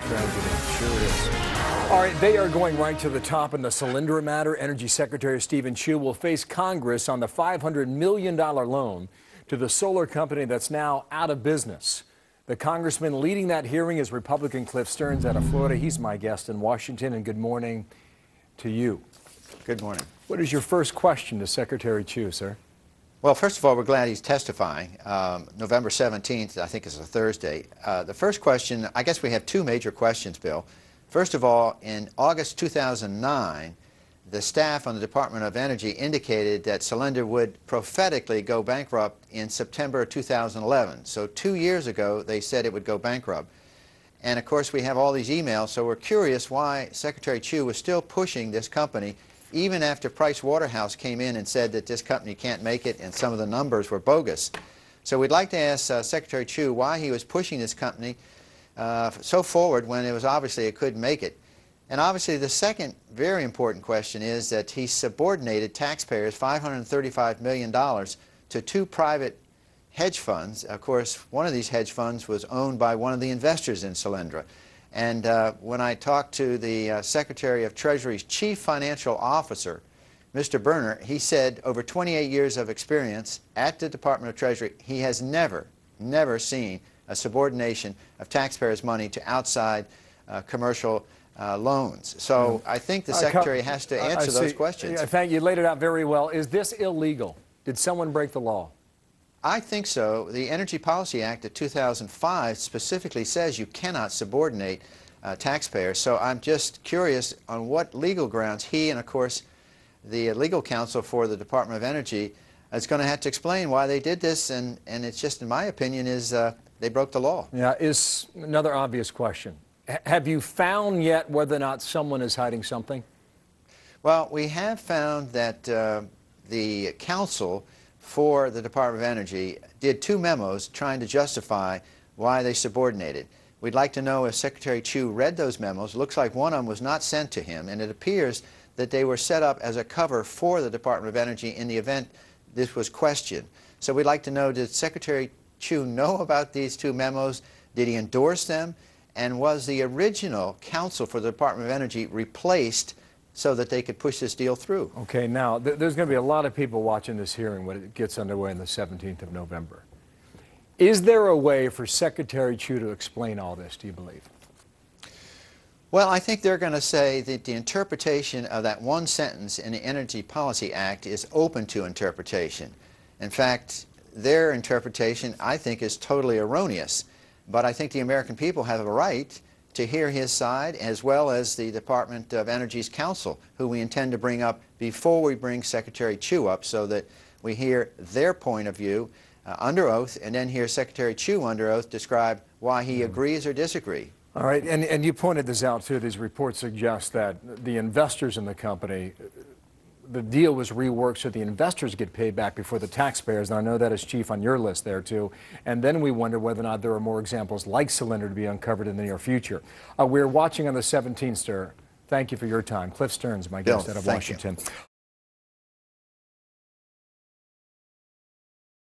Tragedy, sure it is. All right, they are going right to the top in the Solyndra matter. Energy Secretary Chu will face Congress on the $500 million loan to the solar company that's now out of business. The congressman leading that hearing is Republican Cliff Stearns out of Florida. He's my guest in Washington, and good morning to you. Good morning. What is your first question to Secretary Chu, sir? Well, first of all, we're glad he's testifying. November 17th, I think, is a Thursday. The first question, I guess we have two major questions, Bill. First of all, in August 2009, the staff on the Department of Energy indicated that Solyndra would prophetically go bankrupt in September 2011. So 2 years ago, they said it would go bankrupt. And of course, we have all these emails, so we're curious why Secretary Chu was still pushing this company even after Price Waterhouse came in and said that this company can't make it and some of the numbers were bogus. So we'd like to ask Secretary Chu why he was pushing this company so forward when it was obviously it couldn't make it. And obviously the second very important question is that he subordinated taxpayers $535 million to two private hedge funds. Of course, one of these hedge funds was owned by one of the investors in Solyndra. And when I talked to the Secretary of Treasury's Chief Financial Officer, Mr. Berner, he said over 28 years of experience at the Department of Treasury, he has never seen a subordination of taxpayers' money to outside commercial loans. So I think the Secretary has to answer those questions. Thank you. You laid it out very well. Is this illegal? Did someone break the law? I think so. The Energy Policy Act of 2005 specifically says you cannot subordinate taxpayers. So I'm just curious on what legal grounds he and, of course, the legal counsel for the Department of Energy is going to have to explain why they did this. And it's just, in my opinion, is they broke the law. Yeah, is another obvious question. Have you found yet whether or not someone is hiding something? Well, we have found that the counsel for the Department of Energy did two memos trying to justify why they subordinated. We'd like to know if Secretary Chu read those memos. It looks like one of them was not sent to him, and it appears that they were set up as a cover for the Department of Energy in the event this was questioned. So we'd like to know, did Secretary Chu know about these two memos? Did he endorse them? And was the original counsel for the Department of Energy replaced so that they could push this deal through? Okay, now, there's going to be a lot of people watching this hearing when it gets underway on the 17th of November. Is there a way for Secretary Chu to explain all this, do you believe? Well, I think they're going to say that the interpretation of that one sentence in the Energy Policy Act is open to interpretation. In fact, their interpretation, I think, is totally erroneous. But I think the American people have a right to hear his side, as well as the Department of Energy's counsel, who we intend to bring up before we bring Secretary Chu up, so that we hear their point of view under oath, and then hear Secretary Chu under oath describe why he agrees or disagrees. All right, and you pointed this out too. These reports suggest that the investors in the company, the deal was reworked so the investors get paid back before the taxpayers. And I know that is chief on your list there too. And then we wonder whether or not there are more examples like Solyndra to be uncovered in the near future. We're watching on the 17th, sir. Thank you for your time. Cliff Stearns, my guest out of Washington.